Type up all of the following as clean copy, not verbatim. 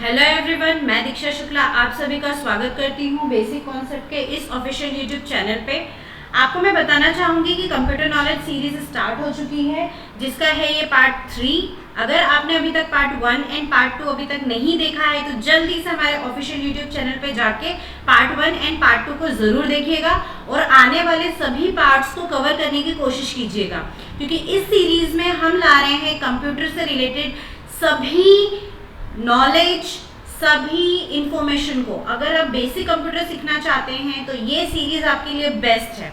Hello everyone, मैं दीक्षा शुक्ला आप सभी का स्वागत करती हूँ बेसिक कॉन्सेप्ट के इस ऑफिशियल यूट्यूब चैनल पे। आपको मैं बताना चाहूँगी कि कंप्यूटर नॉलेज सीरीज स्टार्ट हो चुकी है, जिसका है ये पार्ट 3। अगर आपने अभी तक पार्ट 1 एंड पार्ट 2 अभी तक नहीं देखा है तो जल्दी से हमारे ऑफिशियल यूट्यूब चैनल पे जाके पार्ट 1 एंड पार्ट 2 को ज़रूर देखिएगा और आने वाले सभी पार्ट्स को कवर करने की कोशिश कीजिएगा, क्योंकि इस सीरीज में हम ला रहे हैं कंप्यूटर से रिलेटेड सभी नॉलेज, सभी इंफॉर्मेशन को। अगर आप बेसिक कंप्यूटर सीखना चाहते हैं तो ये सीरीज आपके लिए बेस्ट है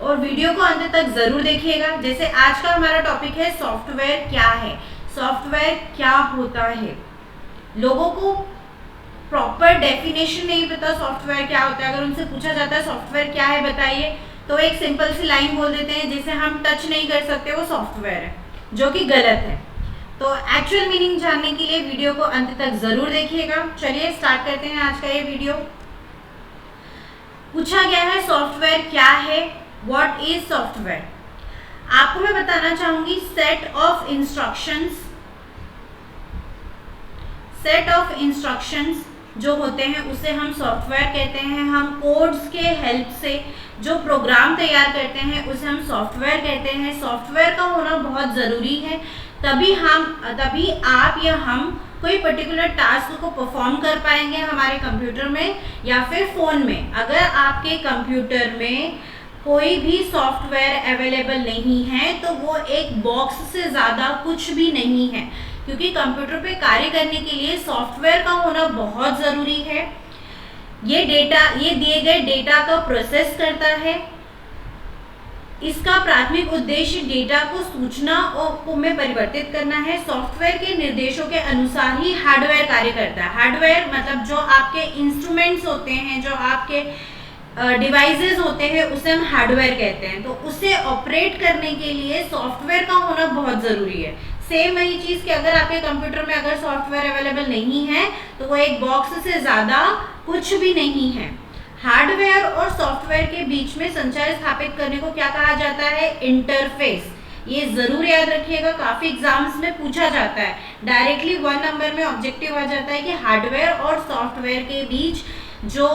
और वीडियो को अंत तक जरूर देखिएगा। जैसे आज का हमारा टॉपिक है सॉफ्टवेयर क्या है, सॉफ्टवेयर क्या होता है। लोगों को प्रॉपर डेफिनेशन नहीं पता सॉफ्टवेयर क्या होता है। अगर उनसे पूछा जाता है सॉफ्टवेयर क्या है बताइए, तो एक सिंपल सी लाइन बोल देते हैं जिसे हम टच नहीं कर सकते वो सॉफ्टवेयर है, जो कि गलत है। तो एक्चुअल मीनिंग जानने के लिए वीडियो को अंत तक जरूर देखिएगा। चलिए स्टार्ट करते हैं आज का ये वीडियो। पूछा गया है सॉफ्टवेयर क्या है, व्हाट इज सॉफ्टवेयर। आपको मैं बताना चाहूंगी सेट ऑफ इंस्ट्रक्शंस जो होते हैं उसे हम सॉफ्टवेयर कहते हैं। हम कोड्स के हेल्प से जो प्रोग्राम तैयार करते हैं उसे हम सॉफ्टवेयर कहते हैं। सॉफ्टवेयर का होना बहुत ज़रूरी है, तभी आप या हम कोई पर्टिकुलर टास्क को परफॉर्म कर पाएंगे हमारे कंप्यूटर में या फिर फ़ोन में। अगर आपके कंप्यूटर में कोई भी सॉफ्टवेयर अवेलेबल नहीं है तो वो एक बॉक्स से ज़्यादा कुछ भी नहीं है, क्योंकि कंप्यूटर पे कार्य करने के लिए सॉफ्टवेयर का होना बहुत ज़रूरी है। ये दिए गए डेटा का प्रोसेस करता है। इसका प्राथमिक उद्देश्य डेटा को सूचना में परिवर्तित करना है। सॉफ्टवेयर के निर्देशों के अनुसार ही हार्डवेयर कार्य करता है। हार्डवेयर मतलब जो आपके इंस्ट्रूमेंट्स होते हैं, जो आपके डिवाइसेस होते हैं, उसे हम हार्डवेयर कहते हैं। तो उसे ऑपरेट करने के लिए सॉफ्टवेयर का होना बहुत ज़रूरी है। सेम वही चीज़ कि अगर आपके कंप्यूटर में अगर सॉफ्टवेयर अवेलेबल नहीं है तो वो एक बॉक्स से ज़्यादा कुछ भी नहीं है। हार्डवेयर और सॉफ्टवेयर के बीच में संचार स्थापित करने को क्या कहा जाता है? इंटरफेस। ये जरूर याद रखिएगा, काफी एग्जाम्स में पूछा जाता है। डायरेक्टली 1 नंबर में ऑब्जेक्टिव आ जाता है कि हार्डवेयर और सॉफ्टवेयर के बीच जो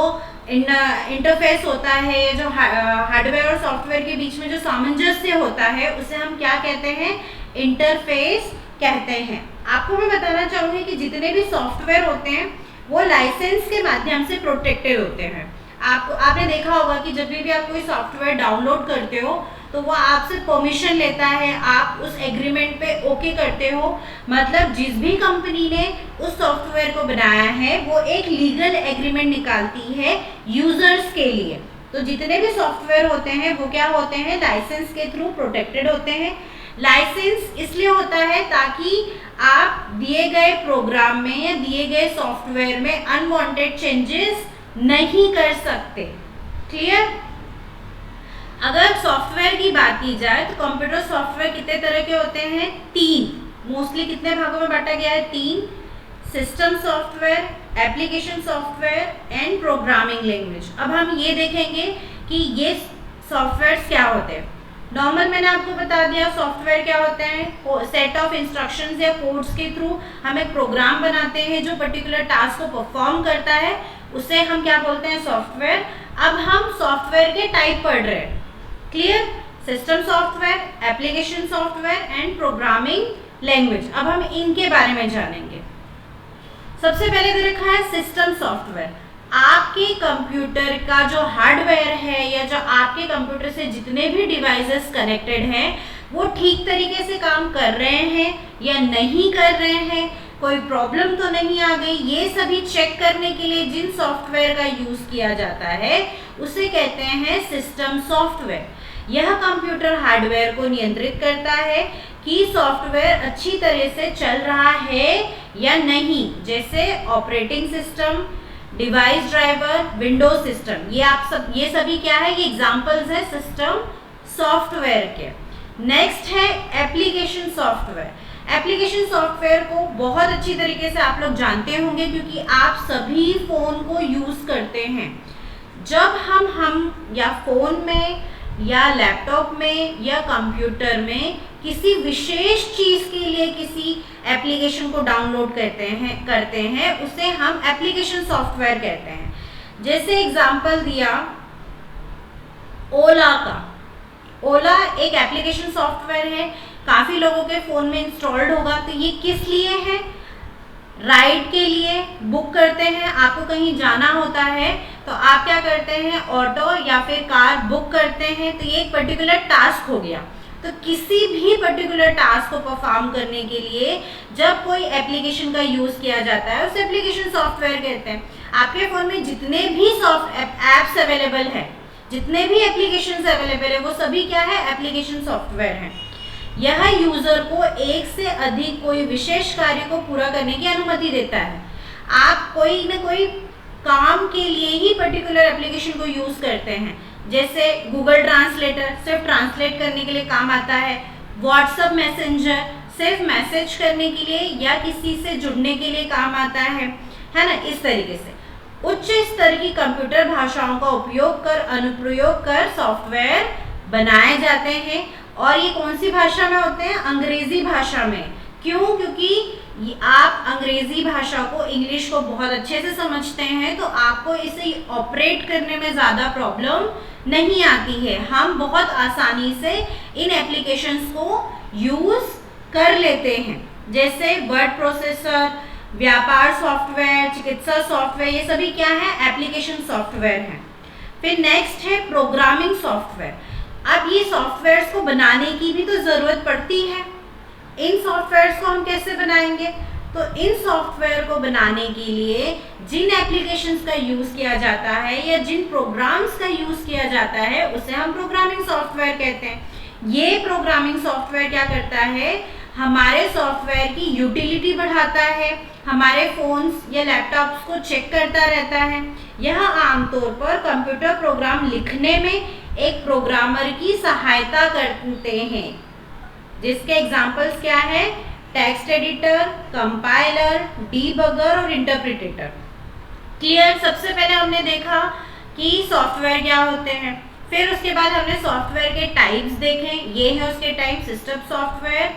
इंटरफेस होता है, जो हार्डवेयर और सॉफ्टवेयर के बीच में जो सामंजस्य होता है, उसे हम क्या कहते हैं? इंटरफेस कहते हैं। आपको मैं बताना चाहूंगी कि जितने भी सॉफ्टवेयर होते हैं वो लाइसेंस के माध्यम से प्रोटेक्टेड होते हैं। आपने देखा होगा कि जब भी आप कोई सॉफ्टवेयर डाउनलोड करते हो तो वो आपसे परमिशन लेता है, आप उस एग्रीमेंट पे ओके करते हो। मतलब जिस भी कंपनी ने उस सॉफ्टवेयर को बनाया है वो एक लीगल एग्रीमेंट निकालती है यूजर्स के लिए। तो जितने भी सॉफ्टवेयर होते हैं वो क्या होते हैं? लाइसेंस के थ्रू प्रोटेक्टेड होते हैं। लाइसेंस इसलिए होता है ताकि आप दिए गए प्रोग्राम में या दिए गए सॉफ्टवेयर में अनवांटेड चेंजेस नहीं कर सकते। क्लियर? अगर सॉफ्टवेयर की बात की जाए तो कंप्यूटर सॉफ्टवेयर कितने तरह के होते हैं? 3। मोस्टली कितने भागों में बांटा गया है? 3। System software, application software and programming language. अब हम ये देखेंगे कि ये सॉफ्टवेयर क्या होते हैं। नॉर्मल मैंने आपको बता दिया सॉफ्टवेयर क्या होते हैं। सेट ऑफ इंस्ट्रक्शंस या कोड्स के थ्रू हम एक प्रोग्राम बनाते हैं जो पर्टिकुलर टास्क को परफॉर्म करता है, उसे हम क्या बोलते हैं? सॉफ्टवेयर। अब हम सॉफ्टवेयर के टाइप पढ़ रहे हैं। Clear? System software, application software and programming language. अब हम इनके बारे में जानेंगे। सबसे पहले दे रखा है सिस्टम सॉफ्टवेयर। आपके कंप्यूटर का जो हार्डवेयर है या जो आपके कंप्यूटर से जितने भी डिवाइसेस कनेक्टेड हैं वो ठीक तरीके से काम कर रहे हैं या नहीं कर रहे हैं, कोई प्रॉब्लम तो नहीं आ गई, ये सभी चेक करने के लिए जिन सॉफ्टवेयर का यूज किया जाता है उसे कहते हैं सिस्टम सॉफ्टवेयर। यह कंप्यूटर हार्डवेयर को नियंत्रित करता है कि सॉफ्टवेयर अच्छी तरह से चल रहा है या नहीं, जैसे operating system, device driver, Windows system. ये सभी क्या है? ये एग्जांपल्स है सिस्टम सॉफ्टवेयर के। नेक्स्ट है एप्लीकेशन सॉफ्टवेयर। एप्लीकेशन सॉफ्टवेयर को बहुत अच्छी तरीके से आप लोग जानते होंगे क्योंकि आप सभी फोन को यूज करते हैं। जब हम या फोन में या लैपटॉप में या कंप्यूटर में किसी विशेष चीज के लिए किसी एप्लीकेशन को डाउनलोड करते हैं उसे हम एप्लीकेशन सॉफ्टवेयर कहते हैं। जैसे एग्जांपल दिया ओला का। ओला एक एप्लीकेशन सॉफ्टवेयर है, काफी लोगों के फोन में इंस्टॉल्ड होगा। तो ये किस लिए है? राइड के लिए बुक करते हैं। आपको कहीं जाना होता है तो आप क्या करते हैं, ऑटो या फिर कार बुक करते हैं, तो ये एक पर्टिकुलर टास्क हो गया। तो किसी भी पर्टिकुलर टास्क को परफॉर्म करने के लिए जब कोई एप्लीकेशन का यूज किया जाता है उसे एप्लीकेशन सॉफ्टवेयर कहते हैं। आपके फोन में जितने भी एप्स अवेलेबल है, जितने भी एप्लीकेशन अवेलेबल है, वो सभी क्या है? एप्लीकेशन सॉफ्टवेयर है। यह यूजर को एक से अधिक कोई विशेष कार्य को पूरा करने की अनुमति देता है। आप कोई न कोई काम के लिए ही पर्टिकुलर एप्लीकेशन को यूज करते हैं। जैसे गूगल ट्रांसलेटर सिर्फ ट्रांसलेट करने के लिए काम आता है, व्हाट्सएप मैसेंजर सिर्फ मैसेज करने के लिए या किसी से जुड़ने के लिए काम आता है ना। इस तरीके से उच्च स्तर की कंप्यूटर भाषाओं का उपयोग कर अनुप्रयोग कर सॉफ्टवेयर बनाए जाते हैं। और ये कौन सी भाषा में होते हैं? अंग्रेजी भाषा में। क्यों? क्योंकि आप अंग्रेजी भाषा को, इंग्लिश को बहुत अच्छे से समझते हैं, तो आपको इसे ऑपरेट करने में ज़्यादा प्रॉब्लम नहीं आती है। हम बहुत आसानी से इन एप्लीकेशंस को यूज़ कर लेते हैं। जैसे वर्ड प्रोसेसर, व्यापार सॉफ्टवेयर, चिकित्सा सॉफ्टवेयर, ये सभी क्या है? एप्लीकेशन सॉफ्टवेयर हैं। फिर नेक्स्ट है प्रोग्रामिंग सॉफ्टवेयर। अब ये सॉफ्टवेयर्स को बनाने की भी तो ज़रूरत पड़ती है। इन सॉफ्टवेयर्स को हम कैसे बनाएंगे? तो इन सॉफ्टवेयर को बनाने के लिए जिन एप्लीकेशंस का यूज़ किया जाता है या जिन प्रोग्राम्स का यूज़ किया जाता है उसे हम प्रोग्रामिंग सॉफ्टवेयर कहते हैं। ये प्रोग्रामिंग सॉफ्टवेयर क्या करता है? हमारे सॉफ्टवेयर की यूटिलिटी बढ़ाता है, हमारे फ़ोन्स या लैपटॉप्स को चेक करता रहता है। यह आमतौर पर कंप्यूटर प्रोग्राम लिखने में एक प्रोग्रामर की सहायता करते हैं, जिसके एग्जाम्पल्स क्या है? टेक्स्ट एडिटर, कंपाइलर, डीबगर और इंटरप्रिटेटर। क्लियर? सबसे पहले हमने देखा कि सॉफ्टवेयर क्या होते हैं, फिर उसके बाद हमने सॉफ्टवेयर के टाइप्स देखे। ये है उसके type: system software,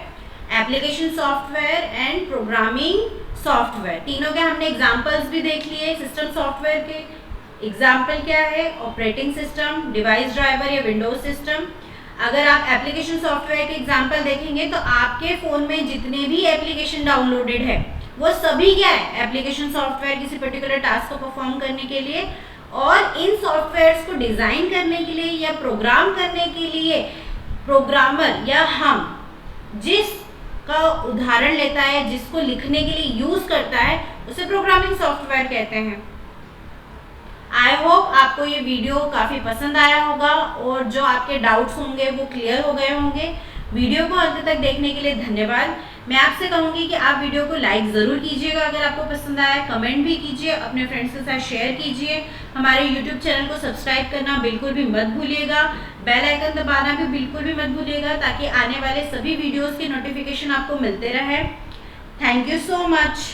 application software and programming software. तीनों के हमने एग्जाम्पल्स भी देख लिए। सिस्टम सॉफ्टवेयर के एग्जाम्पल क्या है? ऑपरेटिंग सिस्टम, डिवाइस ड्राइवर या विंडोज सिस्टम। अगर आप एप्लीकेशन सॉफ्टवेयर के एग्जाम्पल देखेंगे तो आपके फ़ोन में जितने भी एप्लीकेशन डाउनलोडेड है वो सभी क्या है? एप्लीकेशन सॉफ्टवेयर, किसी पर्टिकुलर टास्क को परफॉर्म करने के लिए। और इन सॉफ्टवेयर्स को डिज़ाइन करने के लिए या प्रोग्राम करने के लिए प्रोग्रामर या हम जिसका उदाहरण लेता है, जिसको लिखने के लिए यूज़ करता है, उसे प्रोग्रामिंग सॉफ्टवेयर कहते हैं। आई होप आपको ये वीडियो काफ़ी पसंद आया होगा और जो आपके डाउट्स होंगे वो क्लियर हो गए होंगे। वीडियो को अंत तक देखने के लिए धन्यवाद। मैं आपसे कहूँगी कि आप वीडियो को लाइक ज़रूर कीजिएगा अगर आपको पसंद आया, कमेंट भी कीजिए, अपने फ्रेंड्स के साथ शेयर कीजिए। हमारे यूट्यूब चैनल को सब्सक्राइब करना बिल्कुल भी मत भूलिएगा, बेल आइकन दबाना भी बिल्कुल भी मत भूलिएगा, ताकि आने वाले सभी वीडियोज़ के नोटिफिकेशन आपको मिलते रहे। Thank you so much.